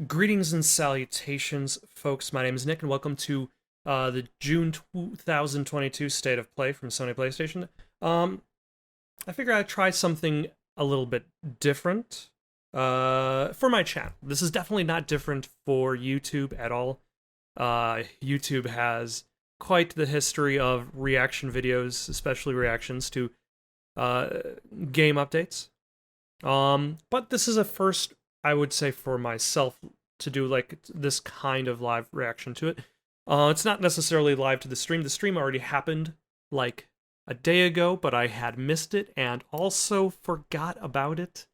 Greetings and salutations, folks. My name is Nick, and welcome to the June 2022 State of Play from Sony PlayStation. I figured I'd try something a little bit different for my channel. This is definitely not different for YouTube at all. YouTube has quite the history of reaction videos, especially reactions to game updates. But this is a first, I would say, for myself to do like this kind of live reaction to it. It's not necessarily live to the stream. The stream already happened like a day ago, but I had missed it and also forgot about it.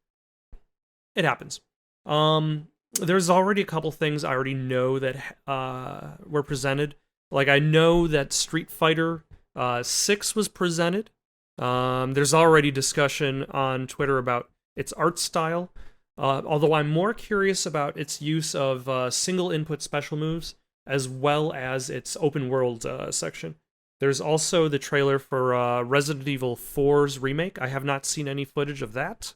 It happens. There's already a couple things I already know that were presented. Like, I know that Street Fighter 6 was presented. There's already discussion on Twitter about its art style. Although I'm more curious about its use of single input special moves, as well as its open world section. There's also the trailer for Resident Evil 4's remake. I have not seen any footage of that,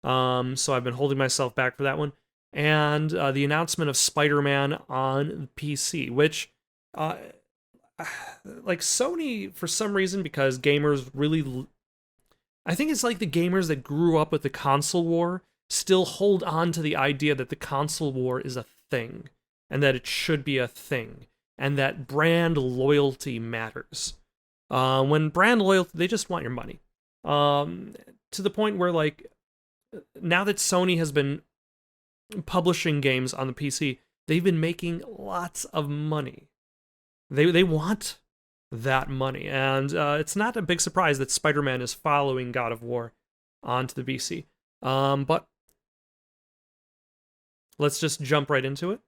so I've been holding myself back for that one. And the announcement of Spider-Man on PC, which, like, Sony, for some reason, because gamers really... I think it's like the gamers that grew up with the console war still hold on to the idea that the console war is a thing, and that it should be a thing, and that brand loyalty matters. When brand loyalty, they just want your money. To the point where, like, now that Sony has been publishing games on the PC, they've been making lots of money. They want that money, and it's not a big surprise that Spider-Man is following God of War onto the PC. But let's just jump right into it.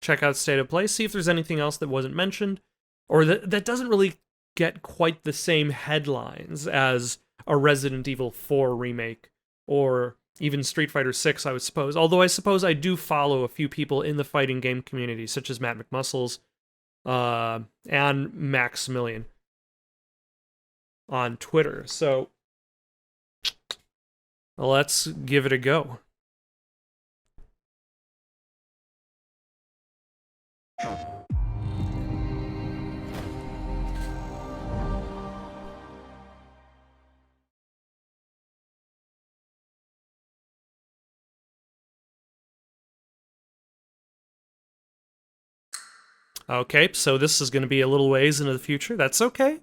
Check out State of Play, see if there's anything else that wasn't mentioned, or that doesn't really get quite the same headlines as a Resident Evil 4 remake, or even Street Fighter 6, I would suppose. Although I suppose I do follow a few people in the fighting game community, such as Matt McMuscles, and Maximilian on Twitter. So let's give it a go. Okay, so this is going to be a little ways into the future. That's okay.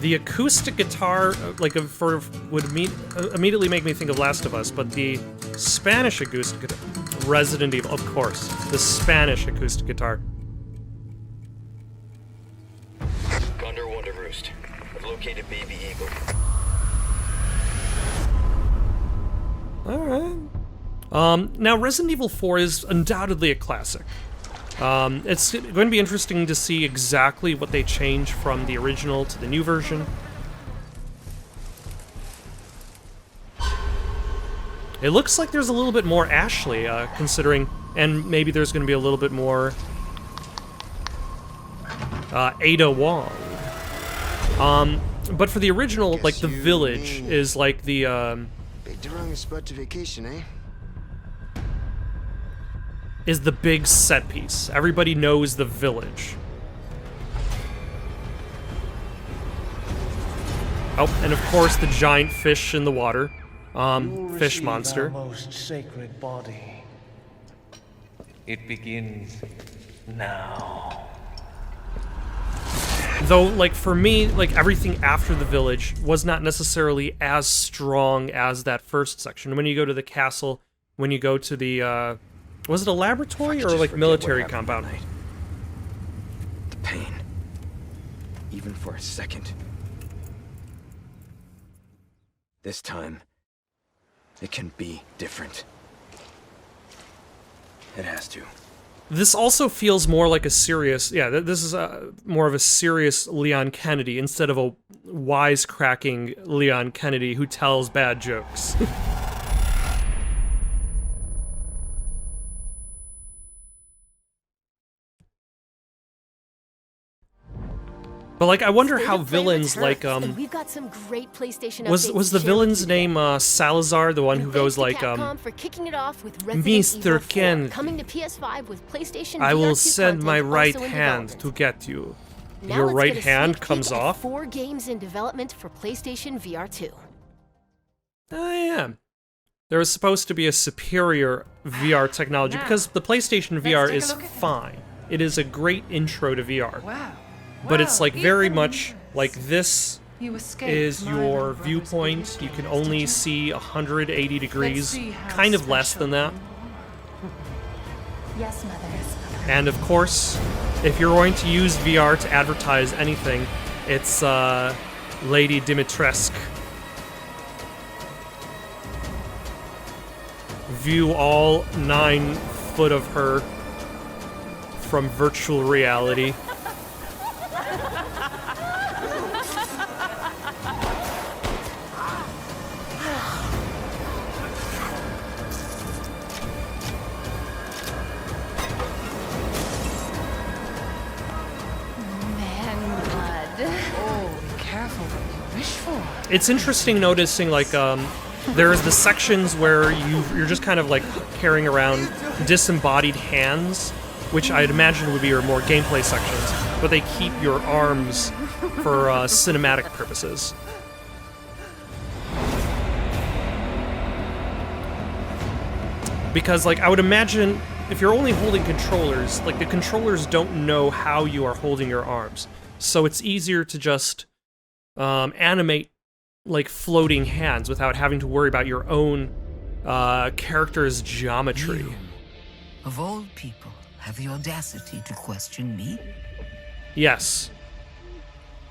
The acoustic guitar, like, would immediately make me think of Last of Us, but the Spanish acoustic guitar, Resident Evil, of course, the Spanish acoustic guitar. Condor 1 to Roost. I've located Baby Eagle. Alright. Now, Resident Evil 4 is undoubtedly a classic. It's going to be interesting to see exactly what they change from the original to the new version. It looks like there's a little bit more Ashley, considering, and maybe there's going to be a little bit more Ada Wong. But for the original, like, the village is like the, Picked the wrong spot to vacation, eh? is the big set piece. Everybody knows the village. Oh, and of course the giant fish in the water. Fish monster. Our most sacred body. It begins now. Though, like, for me, like, everything after the village was not necessarily as strong as that first section. When you go to the castle, when you go to the, was it a laboratory or, like, military compound? The pain. Even for a second. This time, it can be different. It has to. This also feels more like a serious, yeah, this is more of a serious Leon Kennedy instead of a wisecracking Leon Kennedy who tells bad jokes. But like, I wonder State how of play villains like returns, and we've got some great PlayStation was updates the to share with villain's you today. name Salazar, the one And who thanks goes to like Capcom for kicking it off with Resident Mr. Evil 4, Kennedy, coming to PS5 with PlayStation I will VR2 send my content right also in hand development. to get you. Now Your let's right get a hand sneak comes peek at off. 4 games in development for PlayStation VR2. Oh yeah. There was supposed to be a superior VR technology because the PlayStation VR is fine. It is a great intro to VR. Wow. But it's like very Ethan much Lewis. like this You escaped is my your little brother's viewpoint. booty You can scratch, only did you? see 180 degrees, see how kind of less special than that. Yes, mother. And of course, if you're going to use VR to advertise anything, it's Lady Dimitrescu. View all 9 foot of her from virtual reality. Man blood. Oh, be careful what you wish for. It's interesting noticing like there's the sections where you're just kind of like carrying around disembodied hands, which I'd imagine would be your more gameplay sections, but they keep your arms for cinematic purposes. Because like I would imagine if you're only holding controllers, like the controllers don't know how you are holding your arms, so it's easier to just animate like floating hands without having to worry about your own character's geometry. You, of all people, have the audacity to question me? Yes.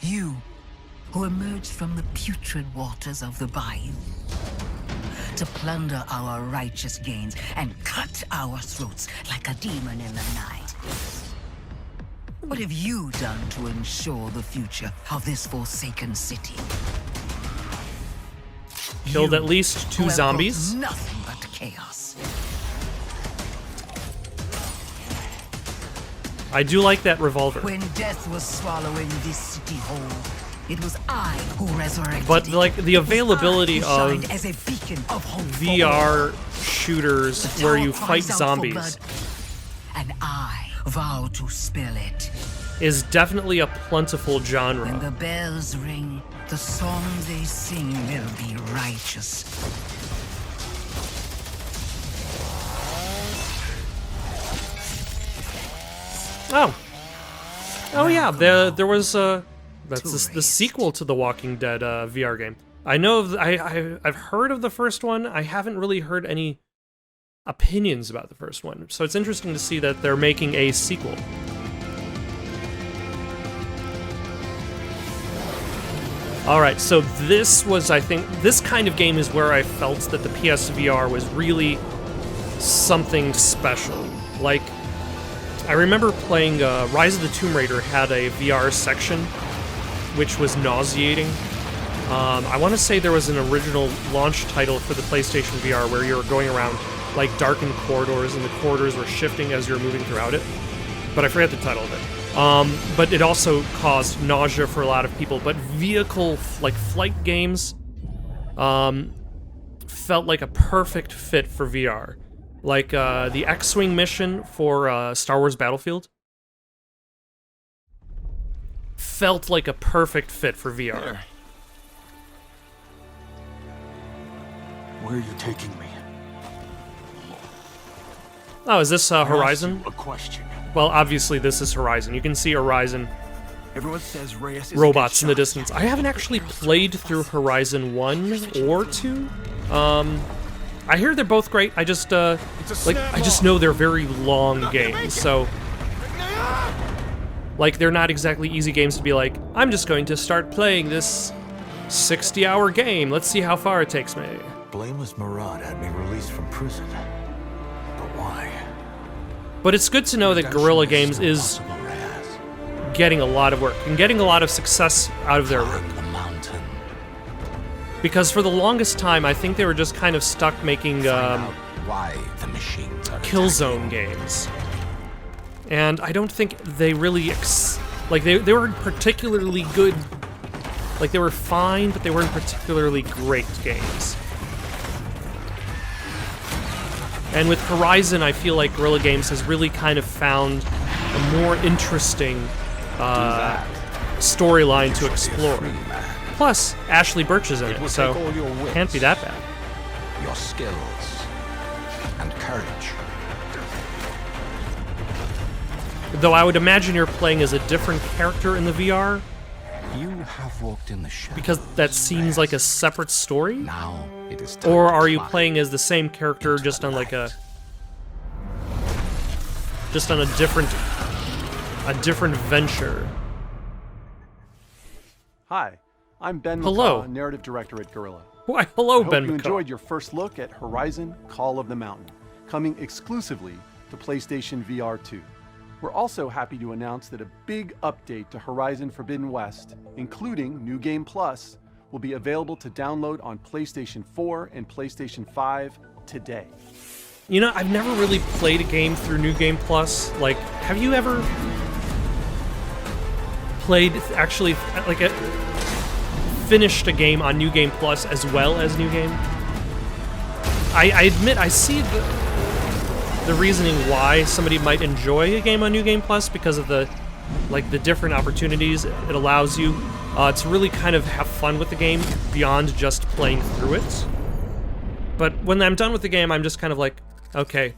You, who emerged from the putrid waters of the bayou to plunder our righteous gains and cut our throats like a demon in the night. What have you done to ensure the future of this forsaken city? Killed You, at least 2 who have zombies. brought nothing but chaos. I do like that revolver. When death was swallowing this city whole, it was I who resurrected But it. like the It was availability I who of shined as a beacon of hope for VR all. shooters The where tower you fight cries out for zombies blood, and I vow to spill it. is definitely a plentiful When genre. the bells ring, the song they sing will be righteous. Oh. Oh yeah, there was that's the Tourist. sequel to the Walking Dead VR game. I know I've heard of the first one. I haven't really heard any opinions about the first one. So it's interesting to see that they're making a sequel. Alright, so this was, I think, this kind of game is where I felt that the PSVR was really something special. Like, I remember playing Rise of the Tomb Raider had a VR section, which was nauseating. I want to say there was an original launch title for the PlayStation VR where you were going around like darkened corridors and the corridors were shifting as you were moving throughout it. But I forget the title of it. But it also caused nausea for a lot of people. But vehicle, like flight games, felt like a perfect fit for VR. Like the X-Wing mission for Star Wars Battlefield felt like a perfect fit for VR. There. Where are you taking me? Oh, is this I asked Horizon? you a question. Well, obviously this is Horizon. You can see Horizon Everyone says Reyes is a robots good in the shot. distance. I haven't actually played through Horizon 1 or 2. I hear they're both great. I just I just know they're very long games. So like they're not exactly easy games to be like, I'm just going to start playing this 60-hour game. Let's see how far it takes me. Blameless Murad had me released from prison. But why? But it's good to know that Guerrilla Games is Possible, Reyes. getting a lot of work and getting a lot of success out of their work. Climb the mountain. Because for the longest time, I think they were just kind of stuck making Why the machines are Killzone games. And I don't think they really Like, they weren't particularly good. Like, they were fine, but they weren't particularly great games. And with Horizon, I feel like Guerrilla Games has really kind of found a more interesting storyline to explore. Plus, Ashley Birch is in it, so can't be that bad. Your skills and courage. Though I would imagine you're playing as a different character in the VR, You have walked in the shadows. because that seems like a separate story? Now it is time Or to are you climb playing as the same character into just the on like light. a different venture? Hi, I'm Ben Hello. McCaw, Narrative Director at Guerrilla. Why, hello, I hope Ben you McCall. enjoyed your first look at Horizon Call of the Mountain, coming exclusively to PlayStation VR 2. We're also happy to announce that a big update to Horizon Forbidden West, including New Game Plus, will be available to download on PlayStation 4 and PlayStation 5 today. You know, I've never really played a game through New Game Plus. Like, have you ever played, actually, like, finished a game on New Game Plus as well as New Game? I admit, I see the reasoning why somebody might enjoy a game on New Game Plus because of the different opportunities it allows you to really kind of have fun with the game beyond just playing through it. But when I'm done with the game, I'm just kind of like, okay,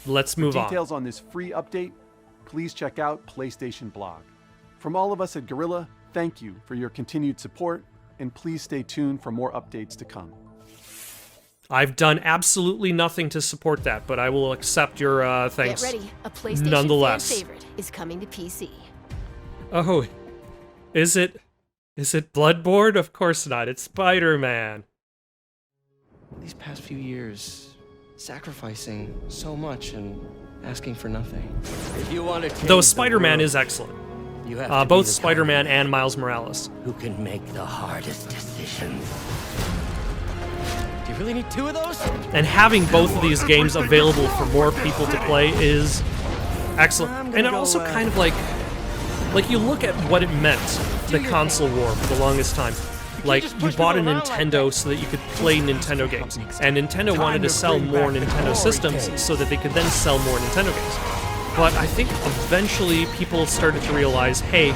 let's move on. Details on this free update, please check out PlayStation Blog. From all of us at Guerrilla, thank you for your continued support, and please stay tuned for more updates to come. I've done absolutely nothing to support that, but I will accept your thanks. Get ready, a PlayStation nonetheless. fan favorite is coming to PC. Oh, is it Bloodborne? Of course not. It's Spider-Man. These past few years, sacrificing so much and asking for nothing. If you want to change Though the Spider-Man world, is excellent. you have to be Both the Spider-Man kind and Miles Morales. who can make the hardest decisions. Do you really need two of those? And having both of these games available for more people to play is excellent. And it also kind of like you look at what it meant, the console war for the longest time. Like, you bought a Nintendo so that you could play Nintendo games. And Nintendo wanted to sell more Nintendo systems so that they could then sell more Nintendo games. But I think eventually people started to realize, hey,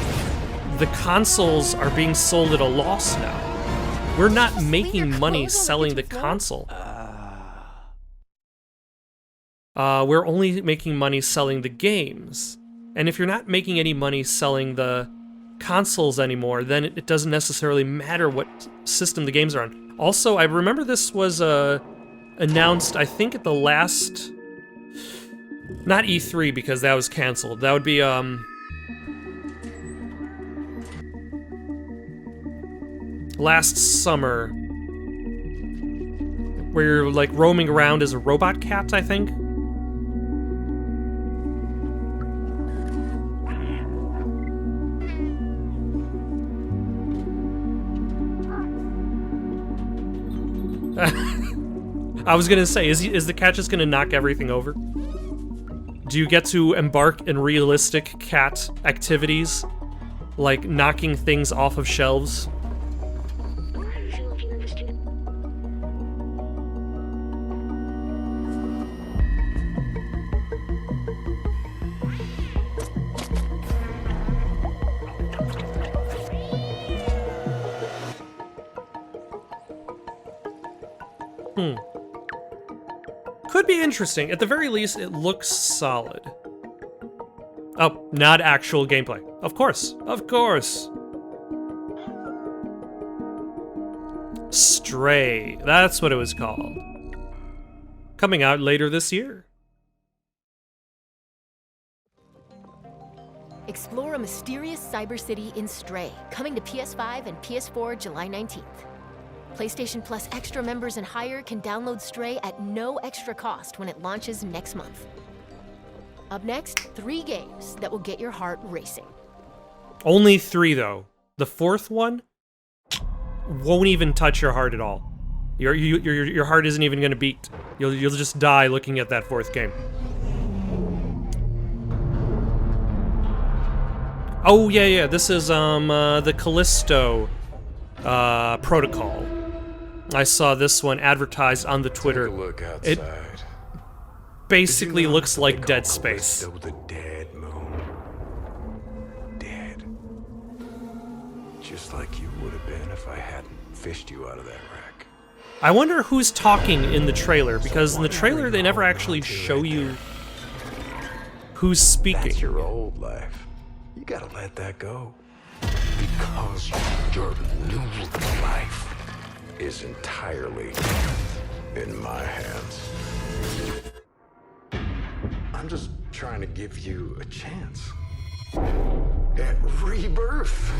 the consoles are being sold at a loss now. We're not making money selling the console. We're only making money selling the games. And if you're not making any money selling the consoles anymore, then it doesn't necessarily matter what system the games are on. Also, I remember this was announced, I think, at the last... Not E3, because that was canceled. That would be, last summer, where you're, like, roaming around as a robot cat, I think? I was gonna say, is the cat just gonna knock everything over? Do you get to embark in realistic cat activities? Like knocking things off of shelves? Could be interesting. At the very least, it looks solid. Oh, not actual gameplay. Of course. Of course. Stray. That's what it was called. Coming out later this year. Explore a mysterious cyber city in Stray, coming to PS5 and PS4 July 19th. PlayStation Plus Extra members and higher can download Stray at no extra cost when it launches next month. Up next, 3 games that will get your heart racing. Only 3, though. The 4th one won't even touch your heart at all. Your heart isn't even going to beat. You'll just die looking at that 4th game. Oh yeah, this is the Callisto protocol. I saw this one advertised on the Twitter. Take a look outside. It basically looks like Dead Space. The dead moon. Dead. Just like you would have been if I hadn't fished you out of that wreck. I wonder who's talking in the trailer, because in the trailer they never actually show you who's speaking. That's your old life. You gotta let that go. Because your new life is entirely in my hands. I'm just trying to give you a chance at rebirth.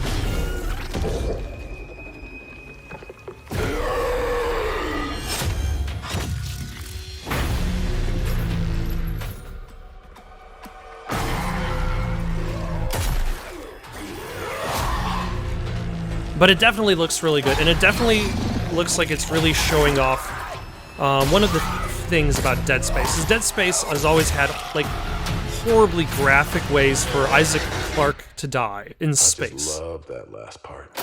But it definitely looks really good, and it definitely looks like it's really showing off. One of the things about Dead Space is Dead Space has always had like horribly graphic ways for Isaac Clarke to die in space. I just love that last part.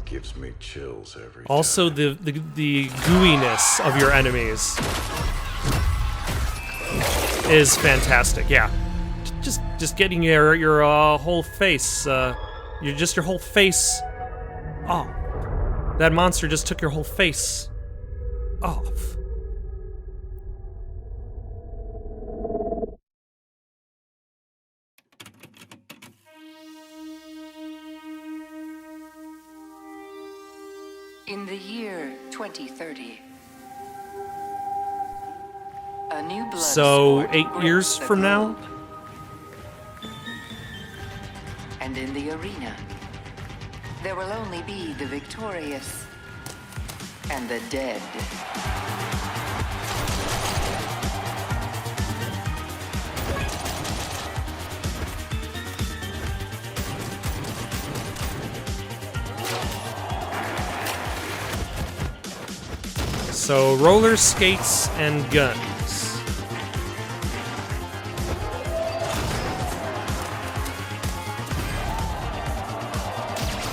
Gives me chills every time. Also, the gooiness of your enemies is fantastic. Yeah. Just getting your whole face, your whole face. Oh, that monster just took your whole face off. In the year 2030, a new blood So, sport 8 grips years the from now? globe. And in the arena, there will only be the victorious and the dead. So, roller skates and guns.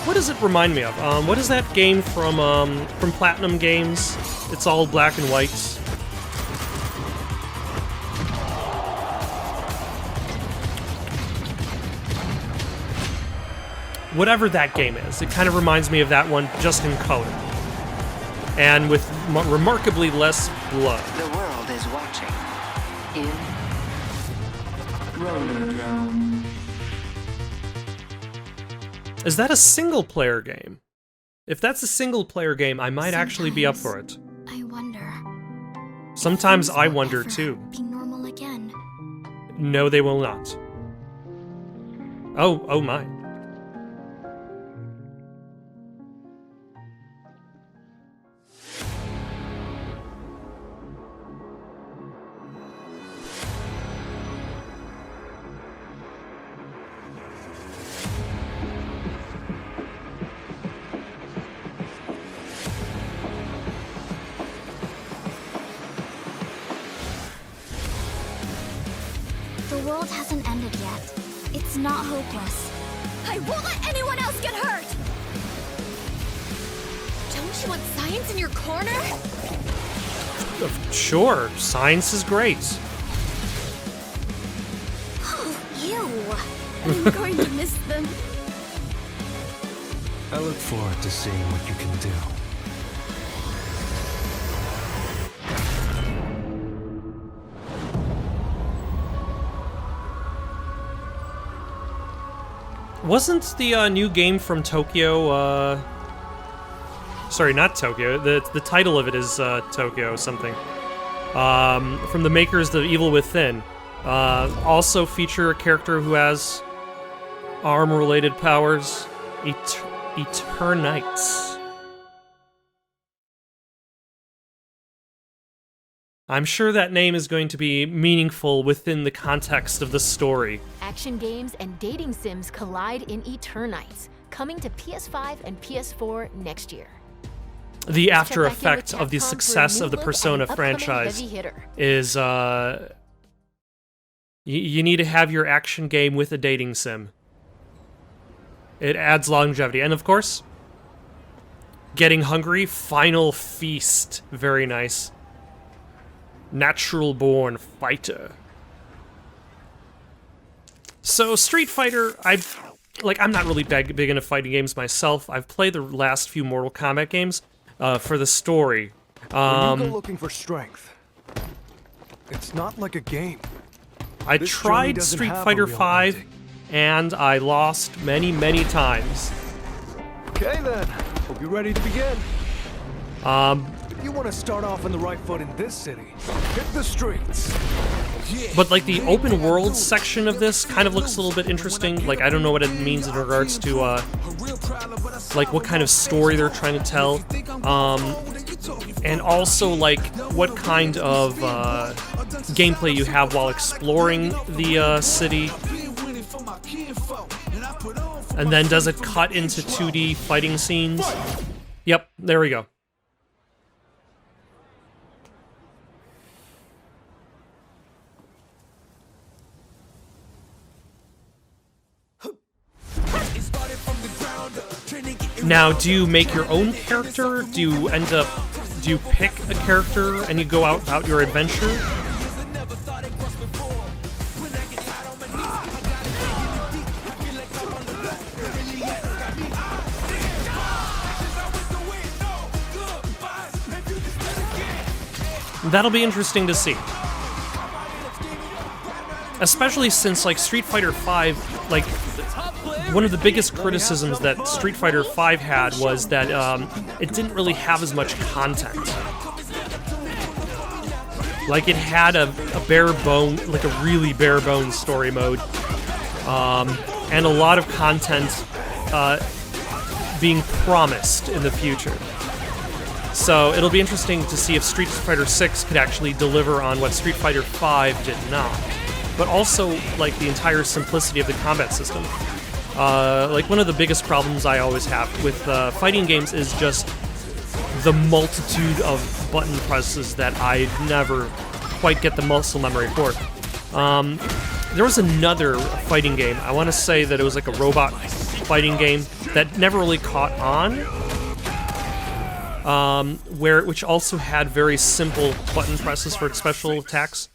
What does it remind me of? What is that game from Platinum Games? It's all black and white. Whatever that game is, it kind of reminds me of that one, just in color. And with remarkably less blood. The world is watching in Rollerdrome. Is that a single-player game? If that's a single-player game, I might actually be up for it. I wonder. Sometimes Things I will wonder ever too. Be normal again. No, they will not. Oh my. The world hasn't ended yet. It's not hopeless. I won't let anyone else get hurt! Don't you want science in your corner? Sure, science is great. Oh, ew! I'm going to miss them. I look forward to seeing what you can do. Wasn't the new game from Tokyo, sorry, not Tokyo, the title of it is Tokyo something. From the makers of Evil Within. Also feature a character who has arm-related powers. Eternites. I'm sure that name is going to be meaningful within the context of the story. Action games and dating sims collide in Eternites, coming to PS5 and PS4 next year. The Let's after check back in with effect of the Capcom for a success new of the look at Persona an upcoming franchise heavy hitter. is You need to have your action game with a dating sim. It adds longevity. And of course, getting hungry, final feast. Very nice. Natural born fighter. So Street Fighter, I'm not really big into fighting games myself. I've played the last few Mortal Kombat games for the story. When you go looking for strength, it's not like a game. I tried Street Fighter V, and I lost many, many times. Okay then, hope you're ready to begin. If you want to start off on the right foot in this city, hit the streets. But like the open world section of this kind of looks a little bit interesting. Like I don't know what it means in regards to like what kind of story they're trying to tell, and also like what kind of gameplay you have while exploring the city. And then does it cut into 2D fighting scenes? Yep, there we go. Now, do you make your own character? Do you pick a character and you go out your adventure? That'll be interesting to see. Especially since, like, Street Fighter V, like, one of the biggest criticisms that Street Fighter V had was that it didn't really have as much content. Like, it had a bare bone, like a really bare bones story mode, and a lot of content being promised in the future. So it'll be interesting to see if Street Fighter VI could actually deliver on what Street Fighter V did not. But also, like, the entire simplicity of the combat system. Like, one of the biggest problems I always have with fighting games is just the multitude of button presses that I never quite get the muscle memory for. There was another fighting game, I want to say that it was like a robot fighting game that never really caught on, which also had very simple button presses for its special attacks.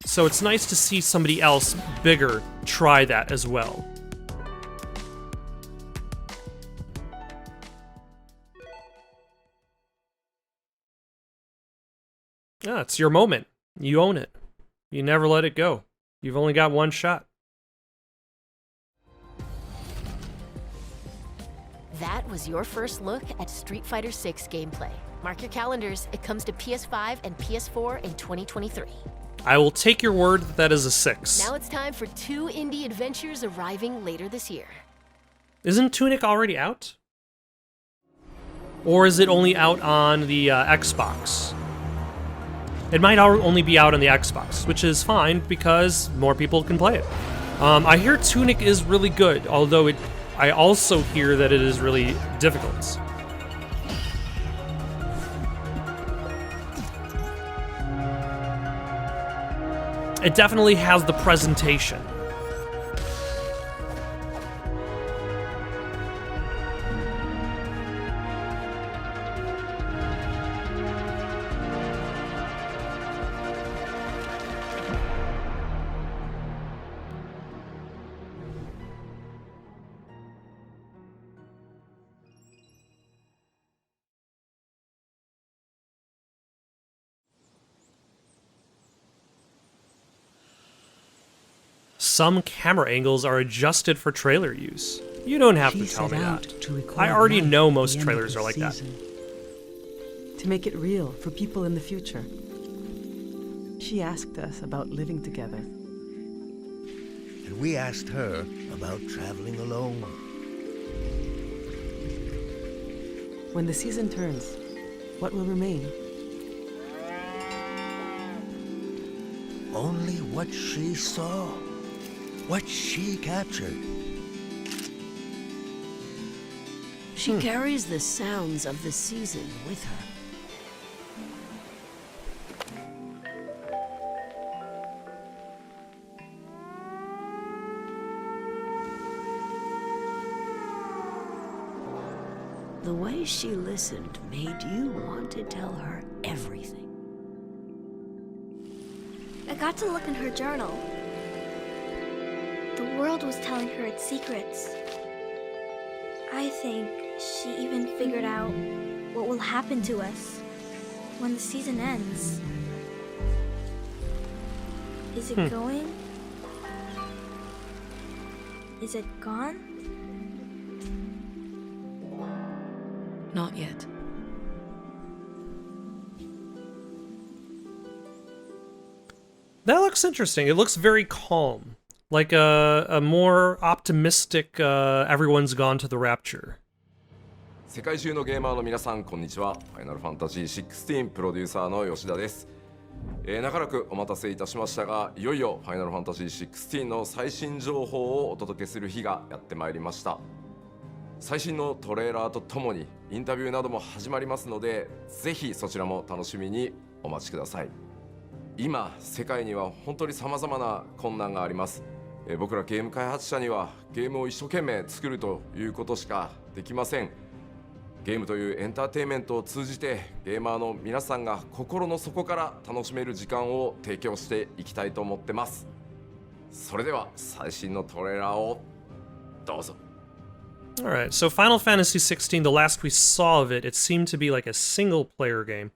So it's nice to see somebody else, bigger, try that as well. Yeah, it's your moment. You own it. You never let it go. You've only got one shot. That was your first look at Street Fighter VI gameplay. Mark your calendars, it comes to PS5 and PS4 in 2023. I will take your word that that is a 6. Now it's time for 2 indie adventures arriving later this year. Isn't Tunic already out? Or is it only out on the Xbox? It might only be out on the Xbox, which is fine because more people can play it. I hear Tunic is really good, although I also hear that it is really difficult. It definitely has the presentation. Some camera angles are adjusted for trailer use. You don't have to tell me that. I already know most trailers are like that. To make it real for people in the future. She asked us about living together. And we asked her about traveling alone. When the season turns, what will remain? Only what she saw. What she captured. She carries the sounds of the season with her. way she listened made you want to tell her everything. I got to look in her journal. The world was telling her its secrets. I think she even figured out what will happen to us when the season ends. Is it going? Is it gone? Not yet. That looks interesting. It looks very calm. Like a more optimistic everyone's gone to the rapture. 世界中のゲーマーの皆さんこんにちは。ファイナルファンタジー16プロデューサーの吉田です。長らくお待たせいたしましたが、いよいよファイナルファンタジー16の最新情報をお届けする日がやってまいりました。最新のトレーラーとともにインタビューなども始まりますので、ぜひそちらも楽しみにお待ちください。今世界には本当に様々な困難があります。僕らゲーム開発者にはゲームを一生懸命作るということしかできません。ゲームというエンターテインメントを通じてゲーマーの皆さんが心の底から楽しめる時間を提供していきたいと思ってます。それでは最新のトレーラーをどうぞ。Alright, so Final Fantasy XVI, the last we saw of it, it seemed to be like a single-player game.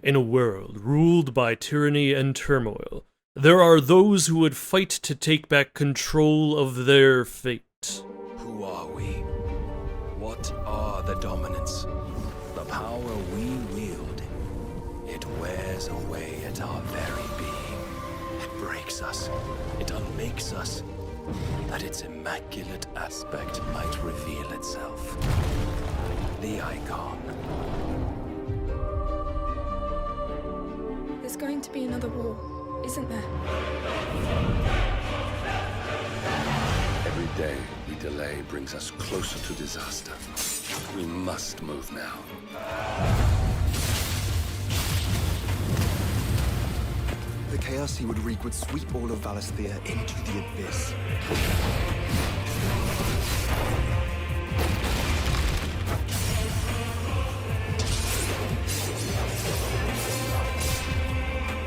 In a world ruled by tyranny and turmoil, there are those who would fight to take back control of their fate. Who are we? What are the dominants? The power we wield. It wears away at our very being. It breaks us. It unmakes us. That its immaculate aspect might reveal itself. The icon. There's going to be another war, isn't there? Every day we delay brings us closer to disaster. We must move now. The chaos he would wreak would sweep all of Valisthea into the abyss.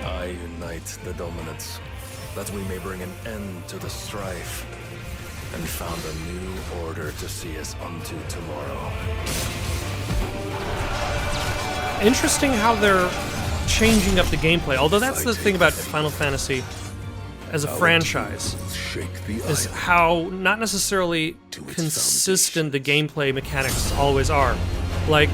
I unite the dominants, that we may bring an end to the strife, and found a new order to see us unto tomorrow. Interesting how they're changing up the gameplay, although that's the thing about Final Fantasy as a franchise, is how not necessarily consistent the gameplay mechanics always are. Like,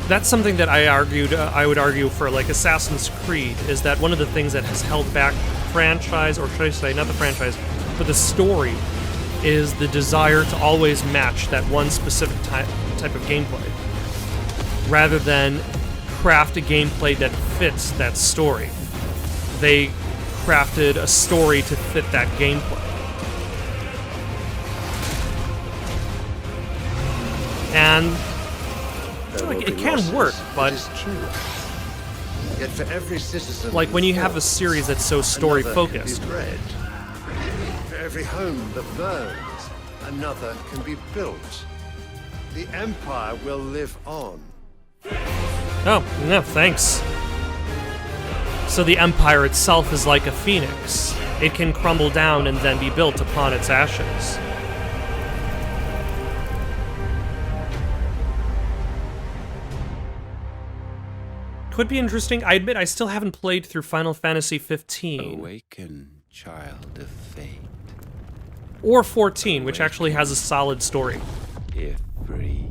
that's something that I would argue for like Assassin's Creed, is that one of the things that has held back franchise, or should I say, not the franchise, but the story, is the desire to always match that one specific type of gameplay, rather than craft a gameplay that fits that story. They crafted a story to fit that gameplay. And like, it can work, but Yet for every citizen, like when you have a series that's so story focused, for every home that burns, another can be built. The Empire will live on. oh no, thanks. So the Empire itself is like a phoenix. It can crumble down and then be built upon its ashes. Could be interesting. I admit I still haven't played through Final Fantasy 15. Awaken, child of fate. Or 14, which actually has a solid story. If free.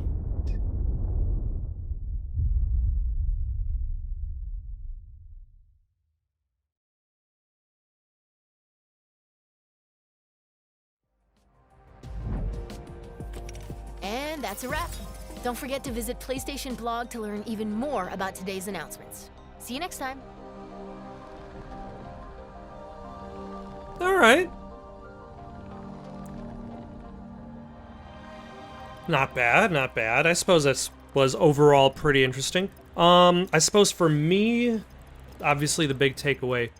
And that's a wrap. Don't forget to visit PlayStation Blog to learn even more about today's announcements. See you next time. Alright. Not bad, not bad. I suppose that was overall pretty interesting. I suppose for me, obviously the big takeaway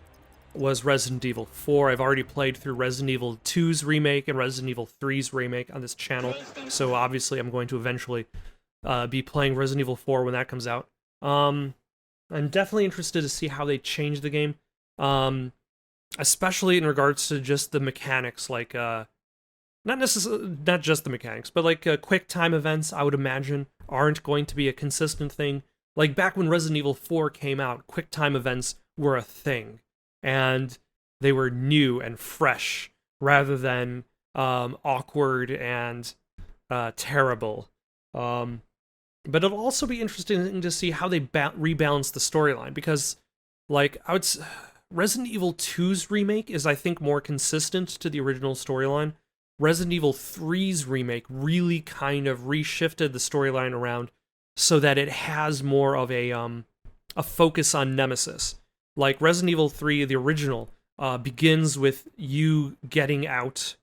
was Resident Evil 4. I've already played through Resident Evil 2's remake and Resident Evil 3's remake on this channel, so obviously I'm going to eventually be playing Resident Evil 4 when that comes out. I'm definitely interested to see how they change the game, especially in regards to just the mechanics, like not just the mechanics, but like quick time events. I would imagine aren't going to be a consistent thing. Like back when Resident Evil 4 came out, quick time events were a thing, and they were new and fresh rather than awkward and terrible. But it'll also be interesting to see how they rebalance the storyline, because, like, Resident Evil 2's remake is, I think, more consistent to the original storyline. Resident Evil 3's remake really kind of reshifted the storyline around so that it has more of a focus on Nemesis. Like, Resident Evil 3, the original, begins with you getting out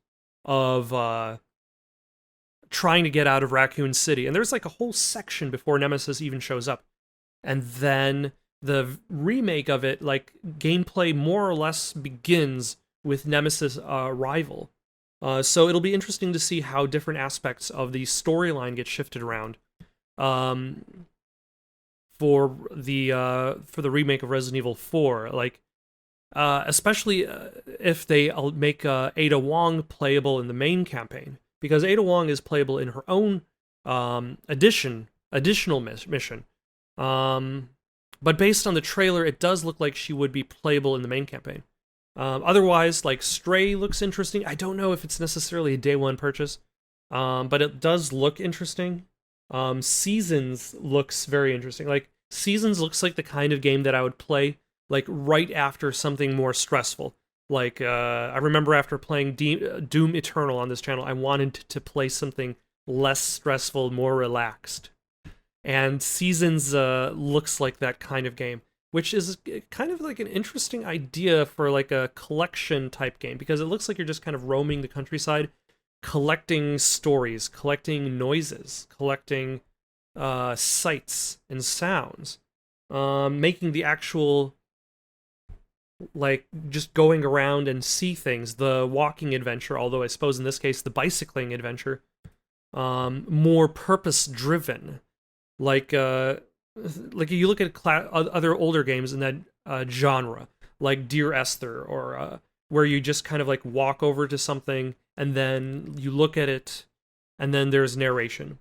of trying to get out of Raccoon City, and there's like a whole section before Nemesis even shows up. And then the remake of it, like, gameplay more or less begins with Nemesis' arrival. So it'll be interesting to see how different aspects of the storyline get shifted around for the remake of Resident Evil 4. Like, especially if they make Ada Wong playable in the main campaign, because Ada Wong is playable in her own additional mission. But based on the trailer, it does look like she would be playable in the main campaign. Otherwise, like, Stray looks interesting. I don't know if it's necessarily a day one purchase, but it does look interesting. Seasons looks very interesting. Like, Seasons looks like the kind of game that I would play, like, right after something more stressful. Like, I remember after playing Doom Eternal on this channel, I wanted to play something less stressful, more relaxed. And Seasons looks like that kind of game, which is kind of like an interesting idea for like a collection type game, because it looks like you're just kind of roaming the countryside, collecting stories, collecting noises, collecting sights and sounds, making the actual, like, just going around and see things, the walking adventure, although I suppose in this case the bicycling adventure, more purpose-driven. Like you look at other older games in that genre, like Dear Esther, or where you just kind of like walk over to something and then you look at it and then there's narration.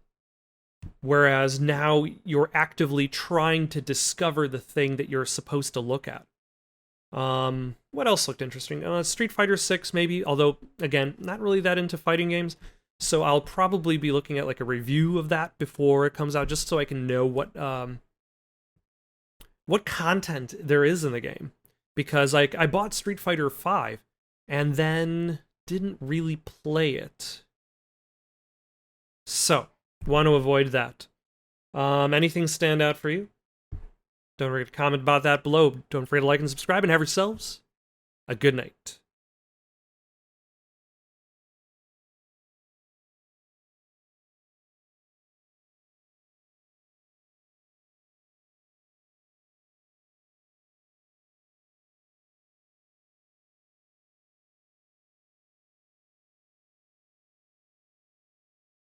Whereas now you're actively trying to discover the thing that you're supposed to look at. What else looked interesting? Street Fighter 6 maybe, although, again, not really that into fighting games, so I'll probably be looking at like a review of that before it comes out, just so I can know what content there is in the game. Because, like, I bought Street Fighter 5 and then didn't really play it. So, want to avoid that. Anything stand out for you? Don't forget to comment about that below. Don't forget to like and subscribe, and have yourselves a good night.